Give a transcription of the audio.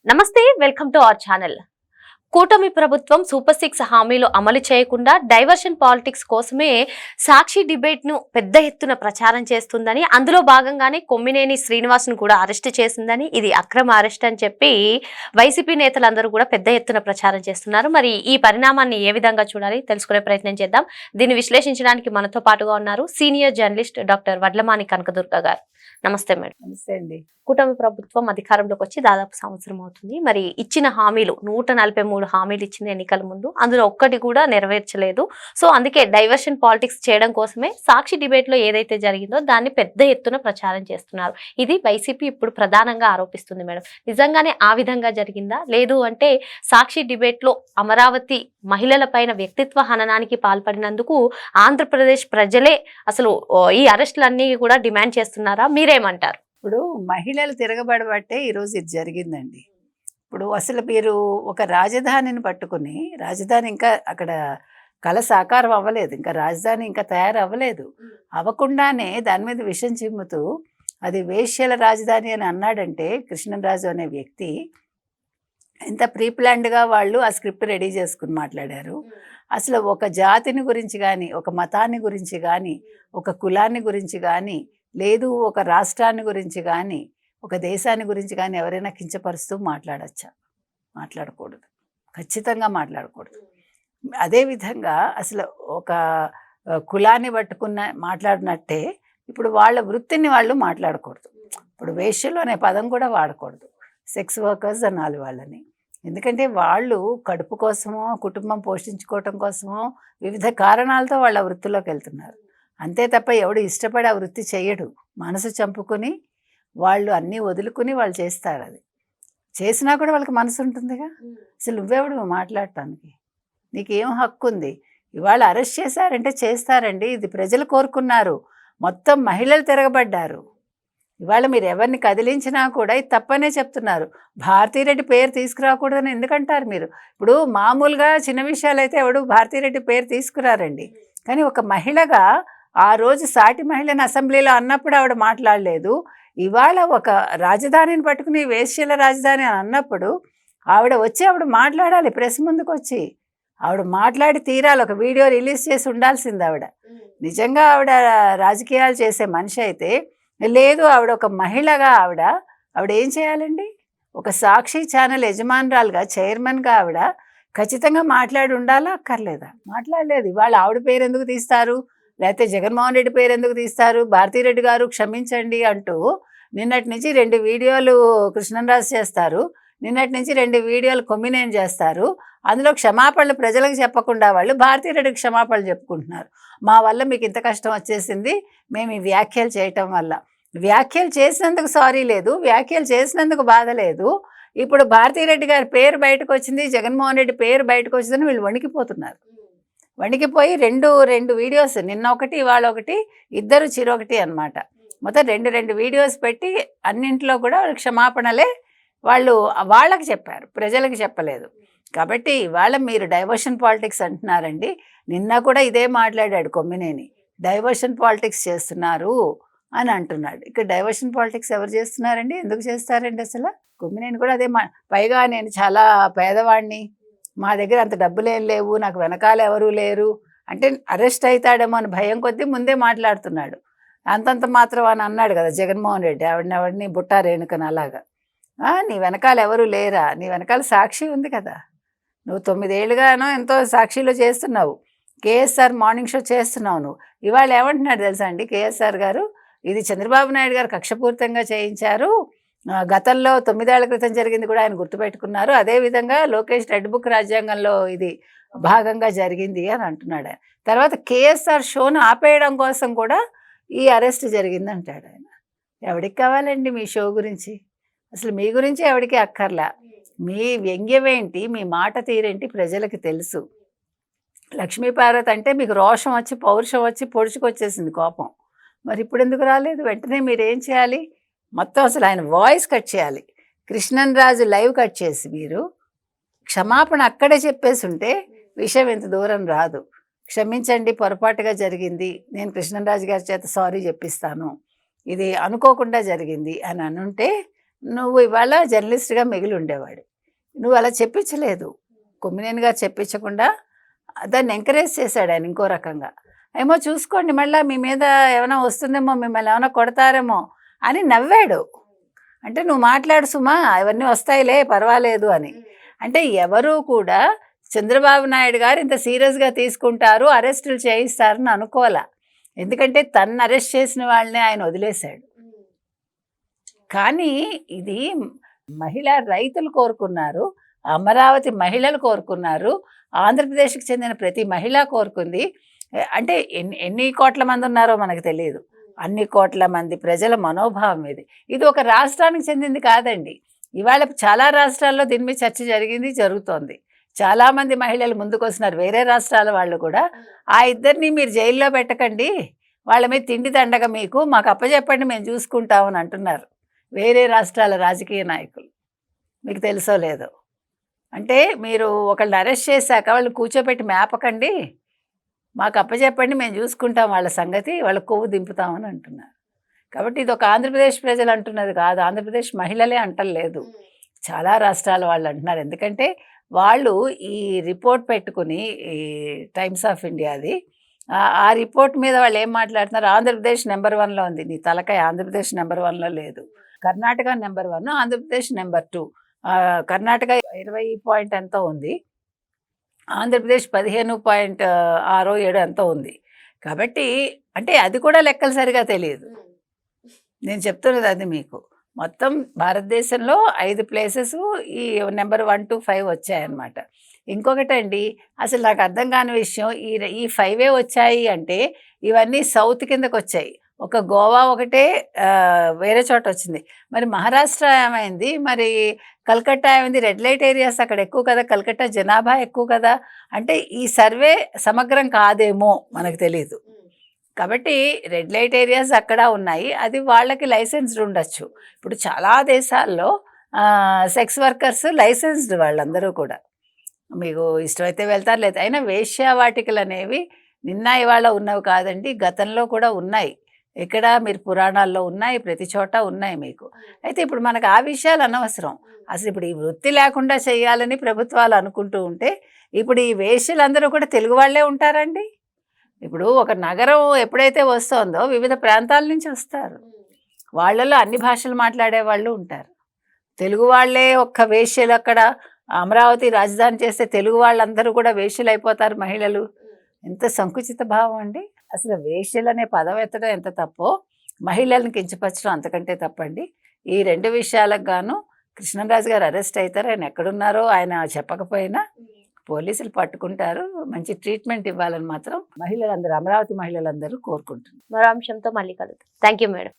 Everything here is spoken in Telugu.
నమస్తే, వెల్కమ్ టు అవర్ ఛానల్. కూటమి ప్రభుత్వం సూపర్ 6 హామీలు అమలు చేయకుండా డైవర్షన్ పాలిటిక్స్ కోసమే సాక్షి డిబేట్ ను పెద్ద ఎత్తున ప్రచారం చేస్తుందని, అందులో భాగంగానే కొమ్మినేని శ్రీనివాస్ను కూడా అరెస్ట్ చేసిందని, ఇది అక్రమ అరెస్ట్ అని చెప్పి వైసీపీ నేతలందరూ కూడా పెద్ద ఎత్తున ప్రచారం చేస్తున్నారు. మరి ఈ పరిణామాన్ని ఏ విధంగా చూడాలి తెలుసుకునే ప్రయత్నం చేద్దాం. దీన్ని విశ్లేషించడానికి మనతో పాటుగా ఉన్నారు senior journalist doctor Vadlamani Kanakadurga గారు. నమస్తే మేడం. నమస్తే అండి. కూటమి ప్రభుత్వం అధికారంలోకి వచ్చి దాదాపు సంవత్సరం అవుతుంది. మరి ఇచ్చిన హామీలు 143 హామీలు ఇచ్చిన ఎన్నికల ముందు, అందులో ఒక్కటి కూడా నెరవేర్చలేదు. సో అందుకే డైవర్షన్ పాలిటిక్స్ చేయడం కోసమే సాక్షి డిబేట్ లో ఏదైతే జరిగిందో దాన్ని పెద్ద ఎత్తున ప్రచారం చేస్తున్నారు. ఇది వైసీపీ ఇప్పుడు ప్రధానంగా ఆరోపిస్తుంది మేడం. నిజంగానే ఆ విధంగా జరిగిందా? లేదు అంటే సాక్షి డిబేట్ లో అమరావతి మహిళల పైన వ్యక్తిత్వ హననానికి పాల్పడినందుకు ఆంధ్రప్రదేశ్ ప్రజలే అసలు ఈ అరెస్టులన్నీ కూడా డిమాండ్ చేస్తున్నారా? మీరేమంటారు? ఇప్పుడు మహిళలు తిరగబడబట్టే ఈరోజు ఇది జరిగిందండి. ఇప్పుడు అసలు మీరు ఒక రాజధానిని పట్టుకుని, రాజధాని ఇంకా అక్కడ కళ సాకారం అవ్వలేదు, ఇంకా రాజధాని ఇంకా తయారవ్వలేదు. అవ్వకుండానే దాని మీద విషం చిమ్ముతూ అది వేశ్యల రాజధాని అని అన్నాడంటే కృష్ణరాజు అనే వ్యక్తి ఎంత ప్రీప్లాన్డ్గా వాళ్ళు ఆ స్క్రిప్ట్ రెడీ చేసుకుని మాట్లాడారు. అసలు ఒక జాతిని గురించి కానీ, ఒక మతాన్ని గురించి కానీ, ఒక కులాన్ని గురించి కానీ, లేదు ఒక రాష్ట్రాన్ని గురించి కానీ, ఒక దేశాన్ని గురించి కానీ ఎవరైనా కించపరుస్తూ మాట్లాడచ్చా? మాట్లాడకూడదు, ఖచ్చితంగా మాట్లాడకూడదు. అదేవిధంగా అసలు ఒక కులాన్ని పట్టుకున్న మాట్లాడినట్టే ఇప్పుడు వాళ్ళ వృత్తిని వాళ్ళు మాట్లాడకూడదు. ఇప్పుడు వేశ్యలు అనే పదం కూడా వాడకూడదు, సెక్స్ వర్కర్స్ అనాలి వాళ్ళని. ఎందుకంటే వాళ్ళు కడుపు కోసమో, కుటుంబం పోషించుకోవటం కోసమో, వివిధ కారణాలతో వాళ్ళ వృత్తిలోకి వెళ్తున్నారు. అంతే తప్ప ఎవడు ఇష్టపడి ఆ వృత్తి చేయడు. మనసు చంపుకొని వాళ్ళు అన్నీ వదులుకుని వాళ్ళు చేస్తారు. అది చేసినా కూడా వాళ్ళకి మనసు ఉంటుందిగా. అసలు నువ్వెవడు మాట్లాడటానికి? నీకేం హక్కు ఉంది? ఇవాళ అరెస్ట్ చేశారంటే చేస్తారండి, ఇది ప్రజలు కోరుకున్నారు. మొత్తం మహిళలు తిరగబడ్డారు. ఇవాళ మీరు ఎవరిని కదిలించినా కూడా ఇది తప్పనే చెప్తున్నారు. భారతీరెడ్డి పేరు తీసుకురాకూడదని ఎందుకంటారు మీరు? ఇప్పుడు మామూలుగా చిన్న విషయాలైతే ఎవడు భారతీరెడ్డి పేరు తీసుకురారండి. కానీ ఒక మహిళగా ఆ రోజు సాటి మహిళని అసెంబ్లీలో అన్నప్పుడు ఆవిడ మాట్లాడలేదు. ఇవాళ ఒక రాజధానిని పట్టుకుని వేశ్యల రాజధాని అని అన్నప్పుడు ఆవిడ మాట్లాడాలి, ప్రెస్ ముందుకు వచ్చి ఆవిడ మాట్లాడి తీరాలి. ఒక వీడియో రిలీజ్ చేసి ఉండాల్సింది ఆవిడ. నిజంగా ఆవిడ రాజకీయాలు చేసే మనిషి అయితే లేదు. ఆవిడ ఒక మహిళగా ఆవిడ ఏం చేయాలండి? ఒక సాక్షి ఛానల్ యజమానురాలుగా, చైర్మన్గా ఆవిడ ఖచ్చితంగా మాట్లాడి ఉండాలా అక్కర్లేదా? మాట్లాడలేదు. ఇవాళ ఆవిడ పేరు ఎందుకు తీస్తారు? లేకపోతే జగన్మోహన్ రెడ్డి పేరు ఎందుకు తీస్తారు? భారతీరెడ్డి గారు క్షమించండి అంటూ నిన్నటి నుంచి 2 వీడియోలు కృష్ణరాజు చేస్తారు, నిన్నటి నుంచి 2 వీడియోలు కొమ్మినేని చేస్తారు. అందులో క్షమాపణలు ప్రజలకు చెప్పకుండా వాళ్ళు భారతీరెడ్డికి క్షమాపణలు చెప్పుకుంటున్నారు. మా వల్ల మీకు ఇంత కష్టం వచ్చేసింది, మేము ఈ వ్యాఖ్యలు చేయటం వల్ల. వ్యాఖ్యలు చేసినందుకు సారీ లేదు, వ్యాఖ్యలు చేసినందుకు బాధ లేదు. ఇప్పుడు భారతీరెడ్డి గారి పేరు బయటకు వచ్చింది, జగన్మోహన్ రెడ్డి పేరు బయటకు వచ్చిందని వీళ్ళు వణికిపోతున్నారు. వణికిపోయి రెండు వీడియోస్, నిన్న ఒకటి ఇవాళ ఒకటి, ఇద్దరు చిరొకటి అనమాట. మొత్తం 2 వీడియోస్ పెట్టి అన్నింటిలో కూడా క్షమాపణలే వాళ్ళకి చెప్పారు, ప్రజలకు చెప్పలేదు. కాబట్టి ఇవాళ మీరు డైవర్షన్ పాలిటిక్స్ అంటున్నారండి. నిన్న కూడా ఇదే మాట్లాడాడు కొమ్మినేని, డైవర్షన్ పాలిటిక్స్ చేస్తున్నారు అని అంటున్నాడు. ఇక్కడ డైవర్షన్ పాలిటిక్స్ ఎవరు చేస్తున్నారండి? ఎందుకు చేస్తారండి? అసలు కొమ్మినేని కూడా అదే పైగా నేను చాలా పేదవాడిని, మా దగ్గర అంత డబ్బులేం లేవు, నాకు వెనకాల ఎవరూ లేరు అంటే అరెస్ట్ అవుతాడేమో అని భయం కొద్దీ ముందే మాట్లాడుతున్నాడు. అంతంత మాత్రం అని అన్నాడు కదా జగన్మోహన్ రెడ్డి ఆవిడని బుట్టా రేణుకని. అలాగా నీ వెనకాల ఎవరు లేరా? నీ వెనకాల సాక్షి ఉంది కదా. నువ్వు 9 ఏళ్ళుగానో ఎంతో సాక్షిలో చేస్తున్నావు, కేఎస్ఆర్ మార్నింగ్ షో చేస్తున్నావు. నువ్వు ఇవాళ ఏమంటున్నాడు తెలుసా అండి కేఎస్ఆర్ గారు? ఇది చంద్రబాబు నాయుడు గారు కక్షపూరితంగా చేయించారు, గతంలో 9 ఏళ్ల క్రితం జరిగింది కూడా ఆయన గుర్తుపెట్టుకున్నారు, అదేవిధంగా లోకేష్ రెడ్ బుక్ రాజ్యాంగంలో ఇది భాగంగా జరిగింది అని అంటున్నాడు ఆయన. తర్వాత కేఎస్ఆర్ షోను ఆపేయడం కోసం కూడా ఈ అరెస్ట్ జరిగింది అంటాడు ఆయన. ఎవడికి కావాలండి మీ షో గురించి? అసలు మీ గురించి ఎవడికి అక్కర్లా. మీ వ్యంగ్యమేంటి, మీ మాట తీరేంటి ప్రజలకి తెలుసు. లక్ష్మీపార్వతి అంటే మీకు రోషం వచ్చి, పౌరుషం వచ్చి, పొడుచుకొచ్చేసింది కోపం. మరి ఇప్పుడు ఎందుకు రాలేదు? వెంటనే మీరు ఏం చేయాలి? మొత్తం అసలు ఆయన వాయిస్ కట్ చేయాలి. కృష్ణరాజు లైవ్ కట్ చేసి మీరు క్షమాపణ అక్కడే చెప్పేసి ఉంటే విషయం ఇంత దూరం రాదు. క్షమించండి, పొరపాటుగా జరిగింది, నేను కృష్ణరాజు గారి చేత సారీ చెప్పిస్తాను, ఇది అనుకోకుండా జరిగింది అని అనుంటే నువ్వు ఇవాళ జర్నలిస్ట్గా మిగిలి ఉండేవాడు. నువ్వు అలా చెప్పించలేదు. కొమ్మినేని గారు చెప్పించకుండా దాన్ని ఎంకరేజ్ చేశాడు ఆయన ఇంకో రకంగా. ఏమో చూసుకోండి మళ్ళీ మీ మీద ఏమైనా వస్తుందేమో, మిమ్మల్ని ఏమైనా కొడతారేమో అని నవ్వాడు. అంటే నువ్వు మాట్లాడు సుమా, ఇవన్నీ వస్తాయిలే పర్వాలేదు అని. అంటే ఎవరు కూడా చంద్రబాబు నాయుడు గారు ఇంత సీరియస్గా తీసుకుంటారు, అరెస్టులు చేయిస్తారని అనుకోవాలా. ఎందుకంటే తను అరెస్ట్ చేసిన వాళ్ళని ఆయన వదిలేశాడు. కానీ ఇది మహిళా రైతులు కోరుకున్నారు, అమరావతి మహిళలు కోరుకున్నారు, ఆంధ్రప్రదేశ్కి చెందిన ప్రతి మహిళ కోరుకుంది. అంటే ఎన్ని కోట్ల మంది ఉన్నారో మనకు తెలియదు. అన్ని కోట్ల మంది ప్రజల మనోభావం ఇది. ఇది ఒక రాష్ట్రానికి చెందింది కాదండి. ఇవాళ చాలా రాష్ట్రాల్లో దీని మీద చర్చ జరిగింది, జరుగుతోంది. చాలామంది మహిళలు ముందుకు వస్తున్నారు, వేరే రాష్ట్రాల వాళ్ళు కూడా. ఆ ఇద్దరిని మీరు జైల్లో పెట్టకండి, వాళ్ళ మీద తిండి దండగ మీకు, మాకు అప్పచెప్పండి మేము చూసుకుంటామని అంటున్నారు వేరే రాష్ట్రాల రాజకీయ నాయకులు. మీకు తెలుసో లేదో. అంటే మీరు ఒకళ్ళని అరెస్ట్ చేశాక వాళ్ళు కూర్చోబెట్టి మేపకండి, మాకు అప్పచెప్పండి మేము చూసుకుంటాం వాళ్ళ సంగతి, వాళ్ళ కొవ్వు దింపుతామని అంటున్నారు. కాబట్టి ఇది ఒక ఆంధ్రప్రదేశ్ ప్రజలు అంటున్నది కాదు, ఆంధ్రప్రదేశ్ మహిళలే అంటలేదు, చాలా రాష్ట్రాల వాళ్ళు అంటున్నారు. ఎందుకంటే వాళ్ళు ఈ రిపోర్ట్ పెట్టుకుని, ఈ టైమ్స్ ఆఫ్ ఇండియాది, ఆ రిపోర్ట్ మీద వాళ్ళు ఏం మాట్లాడుతున్నారు, ఆంధ్రప్రదేశ్ నెంబర్ 1లో ఉంది. నీ తలకాయ, ఆంధ్రప్రదేశ్ నెంబర్ 1లో లేదు. Karnataka number 1, Andhra Pradesh number 2. Karnataka 20 point ఎంతో ఉంది, ఆంధ్రప్రదేశ్ 15.67 ఎంతో ఉంది. కాబట్టి అంటే అది కూడా లెక్కలు సరిగా తెలియదు. నేను చెప్తున్నది అది మీకు. మొత్తం భారతదేశంలో 5 ప్లేసెస్ ఈ నెంబర్ 1 to 5 వచ్చాయన్నమాట. ఇంకొకటండి, అసలు నాకు అర్థం కాని విషయం, ఈ 5 వచ్చాయి అంటే ఇవన్నీ సౌత్ కిందకు వచ్చాయి. ఒక గోవా ఒకటే వేరే చోట వచ్చింది. మరి మహారాష్ట్ర ఏమైంది, మరి కల్కట్టా ఏమైంది? రెడ్ లైట్ ఏరియాస్ అక్కడ ఎక్కువ కదా, కల్కట్టా జనాభా ఎక్కువ కదా. అంటే ఈ సర్వే సమగ్రం కాదేమో మనకు తెలీదు. కాబట్టి రెడ్ లైట్ ఏరియాస్ అక్కడ ఉన్నాయి, అది వాళ్ళకి లైసెన్స్డ్ ఉండొచ్చు. ఇప్పుడు చాలా దేశాల్లో సెక్స్ వర్కర్స్ లైసెన్స్డ్ వాళ్ళందరూ కూడా. మీకు ఇష్టమైతే వెళ్తారు, లేదు. అయినా వేశ్యావాటికలు అనేవి నిన్న ఇవాళ ఉన్నవి కాదండి, గతంలో కూడా ఉన్నాయి. ఇక్కడ మీరు పురాణాల్లో ఉన్నాయి, ప్రతి చోట ఉన్నాయి మీకు. అయితే ఇప్పుడు మనకు ఆ విషయాలు అనవసరం. అసలు ఇప్పుడు ఈ వృత్తి లేకుండా చేయాలని ప్రభుత్వాలు అనుకుంటూ ఉంటే, ఇప్పుడు ఈ వేశ్యలందరూ కూడా తెలుగు వాళ్ళే ఉంటారండి. ఇప్పుడు ఒక నగరం ఎప్పుడైతే వస్తుందో వివిధ ప్రాంతాల నుంచి వస్తారు, వాళ్ళలో అన్ని భాషలు మాట్లాడే వాళ్ళు ఉంటారు. తెలుగు వాళ్ళే ఒక్క వేశ్యలు అక్కడ అమరావతి రాజధాని చేస్తే తెలుగు వాళ్ళందరూ కూడా వేశ్యలు అయిపోతారు మహిళలు. ఎంత సంకుచిత భావం అండి. అసలు వేశ్యలు అనే పదం ఎత్తడం ఎంత తప్పో, మహిళలను కించపరచడం అంతకంటే తప్పండి. ఈ 2 విషయాలకు గాను కృష్ణరాజు గారు అరెస్ట్ అవుతారు. ఆయన ఎక్కడున్నారో ఆయన చెప్పకపోయినా పోలీసులు పట్టుకుంటారు. మంచి ట్రీట్మెంట్ ఇవ్వాలని మాత్రం మహిళలందరూ, అమరావతి మహిళలందరూ కోరుకుంటున్నారు. మరో అంశంతో మళ్ళీ కలుద్దాం. Thank you madam.